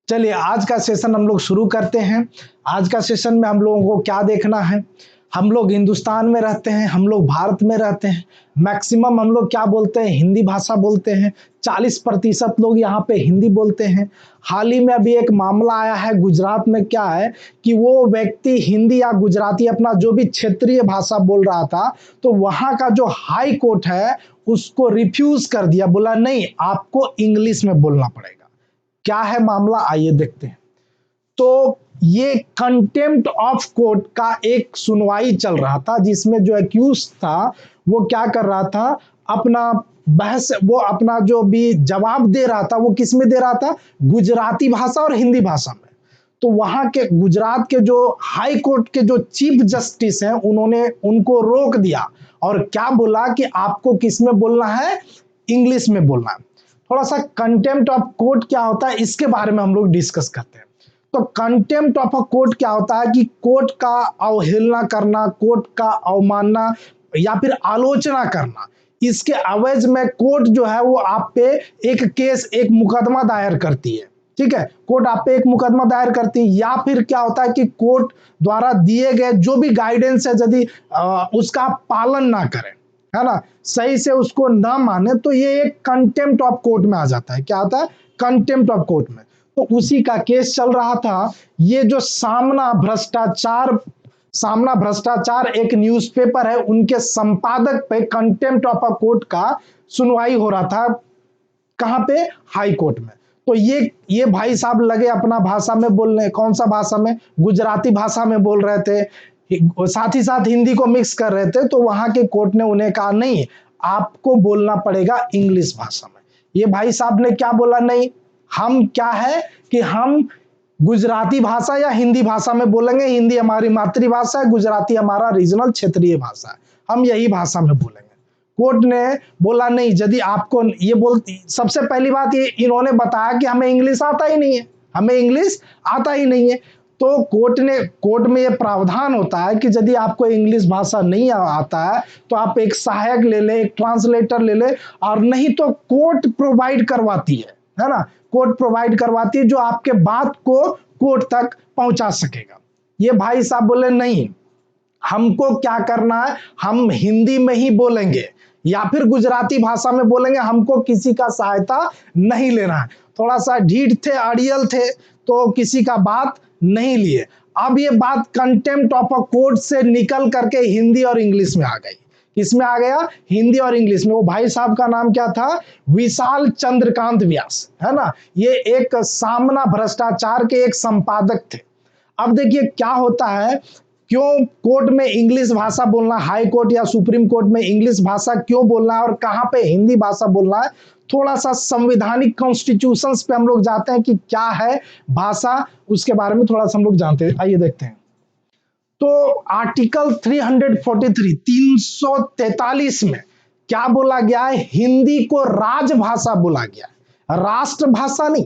चलिए आज का सेशन हम लोग शुरू करते हैं। आज का सेशन में हम लोगों को क्या देखना है। हम लोग हिंदुस्तान में रहते हैं, हम लोग भारत में रहते हैं। मैक्सिमम हम लोग क्या बोलते हैं, हिंदी भाषा बोलते हैं। 40% लोग यहाँ पे हिंदी बोलते हैं। हाल ही में अभी एक मामला आया है गुजरात में, क्या है कि वो व्यक्ति हिंदी या गुजराती अपना जो भी क्षेत्रीय भाषा बोल रहा था, तो वहाँ का जो हाई कोर्ट है उसको रिफ्यूज कर दिया, बोला नहीं आपको इंग्लिश में बोलना पड़ेगा। क्या है मामला, आइए देखते हैं। तो ये कंटेम्प्ट ऑफ कोर्ट का एक सुनवाई चल रहा था, जिसमें जो एक्यूज था वो क्या कर रहा था, अपना बहस, वो अपना जो भी जवाब दे रहा था वो किस में दे रहा था, गुजराती भाषा और हिंदी भाषा में। तो वहां के गुजरात के जो हाई कोर्ट के जो चीफ जस्टिस हैं उन्होंने उनको रोक दिया और क्या बोला कि आपको किस में बोलना है, इंग्लिश में बोलना है। थोड़ा सा कंटेम्प्ट ऑफ कोर्ट क्या होता है इसके बारे में हम लोग डिस्कस करते हैं। तो कंटेम्प्ट ऑफ अ कोर्ट क्या होता है कि कोर्ट का अवहेलना करना, कोर्ट का अवमानना या फिर आलोचना करना, इसके अवैध में कोर्ट जो है वो आप पे एक केस, एक मुकदमा दायर करती है। ठीक है, कोर्ट आप पे एक मुकदमा दायर करती है, या फिर क्या होता है कि कोर्ट द्वारा दिए गए जो भी गाइडेंस है यदि उसका पालन ना करें, है ना, सही से उसको ना माने, तो ये एक कंटेम्प्ट ऑफ कोर्ट में आ जाता है। क्या आता है, कंटेम्प्ट ऑफ कोर्ट में। तो उसी का केस चल रहा था। ये जो सामना भ्रष्टाचार एक न्यूज़पेपर है, उनके संपादक पे कंटेम्प्ट ऑफ अ कोर्ट का सुनवाई हो रहा था। कहां पे, हाई कोर्ट में। तो ये भाई साहब लगे अपना भाषा में बोलने, कौन सा भाषा में, गुजराती भाषा में बोल रहे थे, साथ ही साथ हिंदी को मिक्स कर रहे थे। तो वहां के कोर्ट ने उन्हें कहा नहीं, आपको बोलना पड़ेगा इंग्लिश भाषा में। ये भाई साहब ने क्या बोला, नहीं हम क्या है कि हम गुजराती भाषा या हिंदी भाषा में बोलेंगे, हिंदी हमारी मातृभाषा है, गुजराती हमारा रीजनल क्षेत्रीय भाषा है, हम यही भाषा में बोलेंगे। कोर्ट ने बोला नहीं, यदि आपको ये बोलती, सबसे पहली बात ये इन्होंने बताया कि हमें इंग्लिश आता ही नहीं है, हमें इंग्लिश आता ही नहीं है। तो कोर्ट में ये प्रावधान होता है कि यदि आपको इंग्लिश भाषा नहीं आता है तो आप एक सहायक ले ले, एक ट्रांसलेटर ले ले, और नहीं तो कोर्ट प्रोवाइड करवाती है ना, कोर्ट प्रोवाइड करवाती है जो आपके बात को कोर्ट तक पहुंचा सकेगा। ये भाई साहब बोले नहीं, हमको क्या करना है, हम हिंदी में ही बोलेंगे या फिर गुजराती भाषा में बोलेंगे, हमको किसी का सहायता नहीं लेना है। थोड़ा सा ढीठ थे, अड़ियल थे, तो किसी का बात नहीं लिए। अब ये बात कंटेम्प्ट ऑफ अ कोर्ट से निकल करके हिंदी और इंग्लिश में आ गई। किसमें आ गया, हिंदी और इंग्लिश में। वो भाई साहब का नाम क्या था, विशाल चंद्रकांत व्यास, है ना, ये एक सामना भ्रष्टाचार के एक संपादक थे। अब देखिए क्या होता है, क्यों कोर्ट में इंग्लिश भाषा बोलना, हाई कोर्ट या सुप्रीम कोर्ट में इंग्लिश भाषा क्यों बोलना है और कहां पे हिंदी भाषा बोलना है। थोड़ा सा संवैधानिक कॉन्स्टिट्यूशंस पे हम लोग जाते हैं कि क्या है भाषा, उसके बारे में थोड़ा सा हम लोग जानते हैं। आइए देखते हैं। तो आर्टिकल 343 में क्या बोला गया है, हिंदी को राजभाषा बोला गया है, राष्ट्रभाषा नहीं।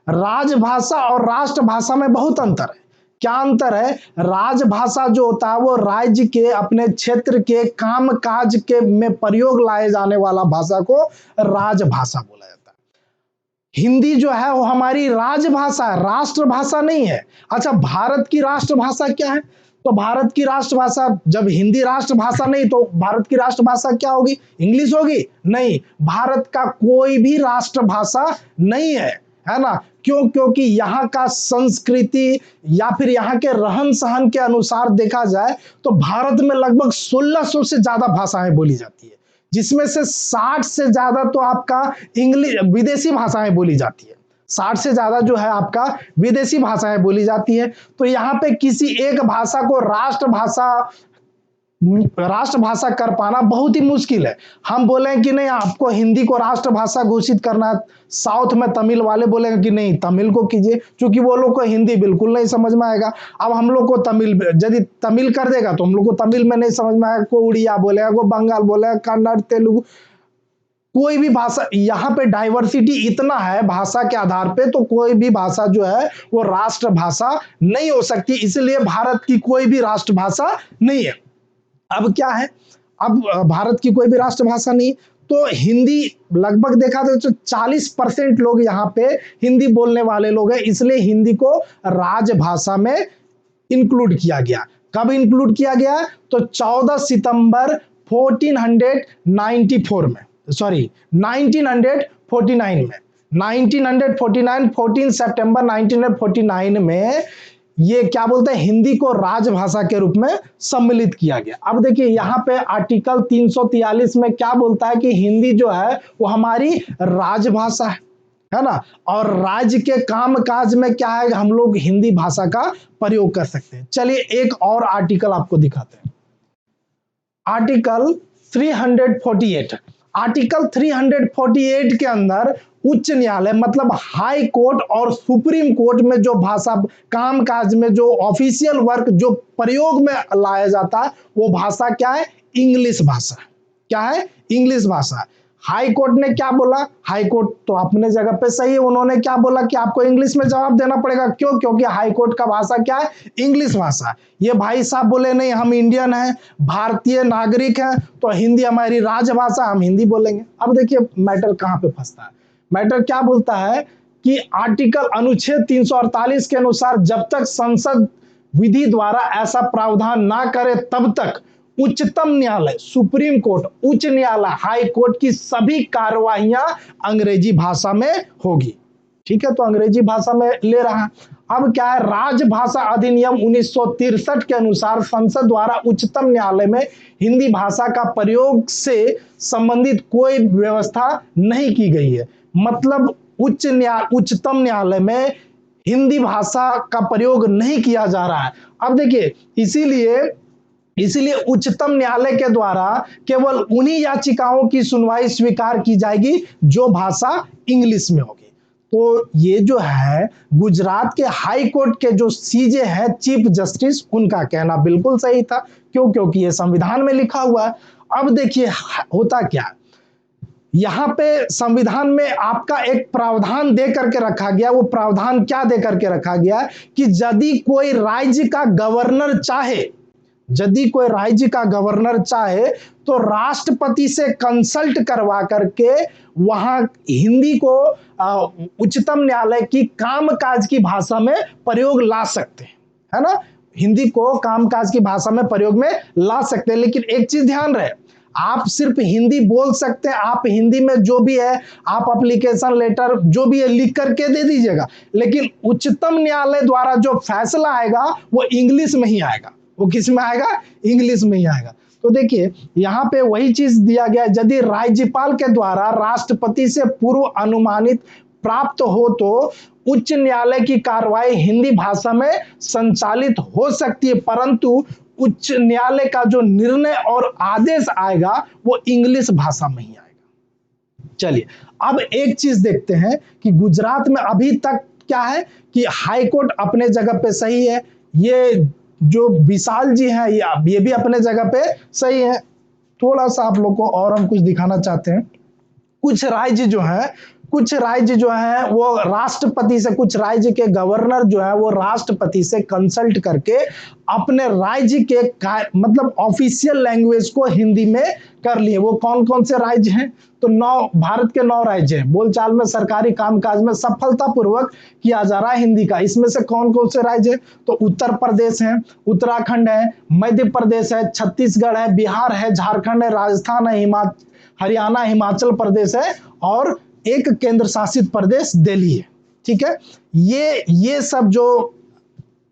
राजभाषा और राष्ट्रभाषा में बहुत अंतर है। क्या अंतर है, राजभाषा जो होता है वो राज्य के, अपने क्षेत्र के काम काज के में प्रयोग लाए जाने वाला भाषा को राजभाषा बोला जाता है। हिंदी जो है वो हमारी राजभाषा है, राष्ट्रभाषा नहीं है। अच्छा, भारत की राष्ट्रभाषा क्या है, तो भारत की राष्ट्रभाषा, जब हिंदी राष्ट्रभाषा नहीं तो भारत की राष्ट्रभाषा क्या होगी, इंग्लिश होगी? नहीं, भारत का कोई भी राष्ट्रभाषा नहीं है ना। क्यों? क्योंकि यहाँ का संस्कृति या फिर यहाँ के रहन सहन के अनुसार देखा जाए तो भारत में लगभग 1600 से ज्यादा भाषाएं बोली जाती है, जिसमें से 60 से ज्यादा तो आपका इंग्लिश, विदेशी भाषाएं बोली जाती है। 60 से ज्यादा जो है आपका विदेशी भाषाएं बोली जाती है। तो यहाँ पे किसी एक भाषा को राष्ट्रभाषा कर पाना बहुत ही मुश्किल है। हम बोलें कि नहीं आपको हिंदी को राष्ट्रभाषा घोषित करना है, साउथ में तमिल वाले बोलेंगे कि नहीं तमिल को कीजिए, क्योंकि वो लोग को हिंदी बिल्कुल नहीं समझ में आएगा। अब हम लोग को तमिल, यदि तमिल कर देगा तो हम लोग को तमिल में नहीं समझ में आएगा, कोई उड़िया बोलेगा, कोई बंगाल बोलेगा, कन्नड़, तेलुगु, कोई भी भाषा। यहाँ पे डाइवर्सिटी इतना है भाषा के आधार पे, तो कोई भी भाषा जो है वो राष्ट्रभाषा नहीं हो सकती, इसलिए भारत की कोई भी राष्ट्रभाषा नहीं है। अब क्या है, अब भारत की कोई भी राष्ट्रभाषा नहीं, तो हिंदी लगभग देखा तो 40% लोग यहाँ पे हिंदी बोलने वाले लोग हैं, इसलिए हिंदी को राजभाषा में इंक्लूड किया गया। कब इंक्लूड किया गया? तो 14 सितंबर 1494 में, सॉरी 1949 में, 1949 14 सितंबर 1949 में ये क्या बोलते हैं, हिंदी को राजभाषा के रूप में सम्मिलित किया गया। अब देखिए यहाँ पे आर्टिकल 343 में क्या बोलता है कि हिंदी जो है वो हमारी राजभाषा है ना, और राज्य के काम काज में क्या है, हम लोग हिंदी भाषा का प्रयोग कर सकते हैं। चलिए एक और आर्टिकल आपको दिखाते हैं, आर्टिकल 348। आर्टिकल 348 के अंदर उच्च न्यायालय मतलब हाई कोर्ट और सुप्रीम कोर्ट में जो भाषा काम काज में जो ऑफिशियल वर्क जो प्रयोग में लाया जाता है वो भाषा क्या है? इंग्लिश भाषा। क्या है? इंग्लिश भाषा। हाई कोर्ट ने क्या बोला? हाई कोर्ट तो अपने जगह पे सही है, उन्होंने क्या बोला कि आपको इंग्लिश में जवाब देना पड़ेगा। क्यों? क्योंकि हाई कोर्ट का भाषा क्या है? इंग्लिश भाषा। ये भाई साहब बोले नहीं, हम इंडियन हैं, भारतीय नागरिक हैं, तो हिंदी हमारी राजभाषा, हम हिंदी बोलेंगे। अब देखिए मैटर कहां पे फंसता है। मैटर क्या बोलता है कि आर्टिकल अनुच्छेद 348 के अनुसार जब तक संसद विधि द्वारा ऐसा प्रावधान ना करे तब तक उच्चतम न्यायालय, सुप्रीम कोर्ट, उच्च न्यायालय, हाई कोर्ट की सभी कार्यवाहियां अंग्रेजी भाषा में होगी। ठीक है, तो अंग्रेजी भाषा में ले रहा है। अब क्या है, राजभाषा अधिनियम 1963 के अनुसार संसद द्वारा उच्चतम न्यायालय में हिंदी भाषा का प्रयोग से संबंधित कोई व्यवस्था नहीं की गई है। मतलब उच्चतम न्यायालय में हिंदी भाषा का प्रयोग नहीं किया जा रहा है। अब देखिए इसीलिए उच्चतम न्यायालय के द्वारा केवल उन्हीं याचिकाओं की सुनवाई स्वीकार की जाएगी जो भाषा इंग्लिश में होगी। तो ये जो है गुजरात के हाई कोर्ट के जो सीजे हैं, चीफ जस्टिस, उनका कहना बिल्कुल सही था। क्यों? क्योंकि ये संविधान में लिखा हुआ है। अब देखिए होता क्या, यहां पे संविधान में आपका एक प्रावधान दे करके रखा गया। वो प्रावधान क्या दे करके रखा गया कि यदि कोई राज्य का गवर्नर चाहे, यदि कोई राज्य का गवर्नर चाहे तो राष्ट्रपति से कंसल्ट करवा करके वहां हिंदी को उच्चतम न्यायालय की कामकाज की भाषा में प्रयोग ला सकते हैं, है ना। हिंदी को कामकाज की भाषा में प्रयोग में ला सकते हैं। लेकिन एक चीज ध्यान रहे, आप सिर्फ हिंदी बोल सकते हैं, आप हिंदी में जो भी है आप एप्लीकेशन लेटर जो भी है लिख करके दे दीजिएगा, लेकिन उच्चतम न्यायालय द्वारा जो फैसला आएगा वो इंग्लिश में ही आएगा। वो किस में आएगा? इंग्लिश में ही आएगा। तो देखिए यहाँ पे वही चीज दिया गया, यदि राज्यपाल के द्वारा राष्ट्रपति से पूर्व अनुमानित प्राप्त हो तो उच्च न्यायालय की कार्रवाई हिंदी भाषा में संचालित हो सकती है, परंतु उच्च न्यायालय का जो निर्णय और आदेश आएगा वो इंग्लिश भाषा में ही आएगा। चलिए अब एक चीज देखते हैं कि गुजरात में अभी तक क्या है कि हाई कोर्ट अपने जगह पे सही है, ये जो विशाल जी हैं ये भी अपने जगह पे सही है। थोड़ा सा आप लोग को और हम कुछ दिखाना चाहते हैं। कुछ राज्य जो है वो राष्ट्रपति से, कुछ राज्य के गवर्नर जो है वो राष्ट्रपति से कंसल्ट करके अपने राज्य के मतलब ऑफिशियल लैंग्वेज को हिंदी में कर लिए। वो कौन कौन से राज्य हैं? तो 9 भारत के 9 राज्य हैं। बोलचाल में, सरकारी कामकाज में सफलतापूर्वक किया जा रहा है हिंदी का। इसमें से कौन कौन से राज्य हैं? तो उत्तर प्रदेश है, उत्तराखंड है, मध्य प्रदेश है, छत्तीसगढ़ है, बिहार है, झारखंड है, राजस्थान है, हरियाणा, हिमाचल प्रदेश है और एक केंद्र शासित प्रदेश दिल्ली है। ठीक है, ये सब जो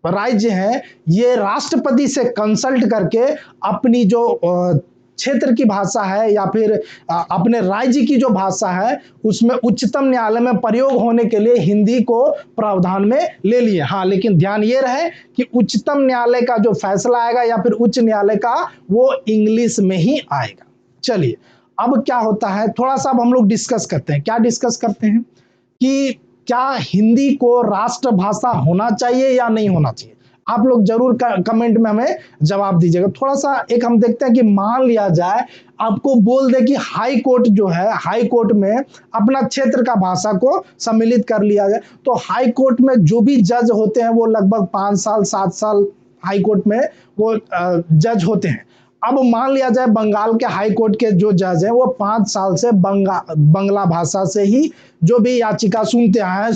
राज्य हैं ये राष्ट्रपति से कंसल्ट करके अपनी जो क्षेत्र की भाषा है या फिर अपने राज्य की जो भाषा है उसमें उच्चतम न्यायालय में प्रयोग होने के लिए हिंदी को प्रावधान में ले लिए। हाँ, लेकिन ध्यान ये रहे कि उच्चतम न्यायालय का जो फैसला आएगा या फिर उच्च न्यायालय का वो इंग्लिश में ही आएगा। चलिए अब क्या होता है, थोड़ा सा अब हम लोग डिस्कस करते हैं। क्या डिस्कस करते हैं कि क्या हिंदी को राष्ट्रभाषा होना चाहिए या नहीं होना चाहिए? आप लोग जरूर कमेंट में हमें जवाब दीजिएगा। थोड़ा सा एक हम देखते हैं कि मान लिया जाए आपको बोल दे कि हाई कोर्ट जो है, हाई कोर्ट में अपना क्षेत्र का भाषा को सम्मिलित कर लिया जाए, तो हाई कोर्ट में जो भी जज होते हैं वो लगभग 5 साल 7 साल हाई कोर्ट में वो जज होते हैं। अब मान लिया जाए बंगाल के हाई कोर्ट के जो जज हैं वो 5 साल से बंगला भाषा से ही जो भी याचिका सुनते आए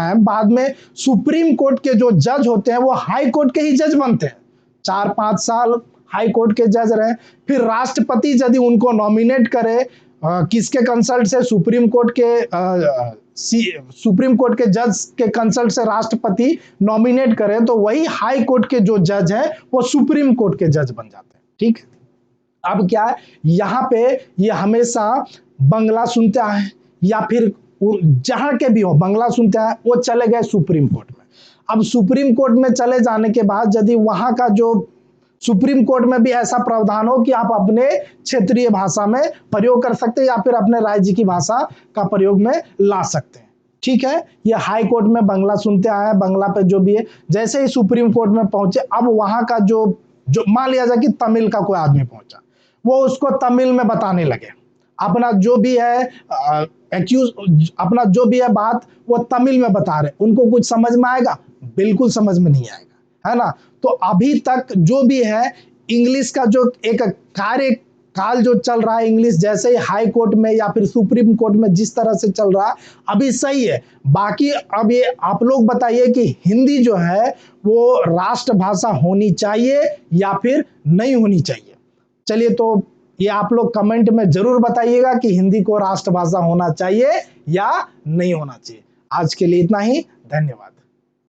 हैं, बाद में सुप्रीम कोर्ट के जो जज होते हैं वो हाई कोर्ट के ही जज बनते हैं। 4-5 साल हाई कोर्ट के जज रहे, फिर राष्ट्रपति यदि उनको नॉमिनेट करे किसके कंसल्ट से, सुप्रीम कोर्ट के जज के कंसल्ट से राष्ट्रपति नॉमिनेट करे, तो वही हाई कोर्ट के जो जज हैं वो सुप्रीम कोर्ट के जज बन जाते हैं। ठीक है, अब क्या है, यहाँ पे ये हमेशा बंगला सुनते आए या फिर जहां के भी हो बंगला सुनते आए, वो चले गए सुप्रीम कोर्ट में। अब सुप्रीम कोर्ट में चले जाने के बाद यदि वहां का जो सुप्रीम कोर्ट में भी ऐसा प्रावधान हो कि आप अपने क्षेत्रीय भाषा में प्रयोग कर सकते हैं या फिर अपने राज्य की भाषा का प्रयोग में ला सकते हैं। ठीक है, ये हाई कोर्ट में बंगला सुनते आए हैं, बंगला पे जो भी है, जैसे ही सुप्रीम कोर्ट में पहुंचे, अब वहां का जो मान लिया जाए कि तमिल का कोई आदमी पहुंचा, वो उसको तमिल में बताने लगे अपना जो भी है अपना जो भी है बात वो तमिल में बता रहे, उनको कुछ समझ में आएगा? बिल्कुल समझ में नहीं आएगा, है ना। तो अभी तक जो भी है इंग्लिश का जो एक कार्यकाल जो चल रहा है, इंग्लिश जैसे ही हाई कोर्ट में या फिर सुप्रीम कोर्ट में जिस तरह से चल रहा है अभी सही है। बाकी अब ये आप लोग बताइए कि हिंदी जो है वो राष्ट्रभाषा होनी चाहिए या फिर नहीं होनी चाहिए। चलिए, तो ये आप लोग कमेंट में जरूर बताइएगा कि हिंदी को राष्ट्रभाषा होना चाहिए या नहीं होना चाहिए। आज के लिए इतना ही, धन्यवाद।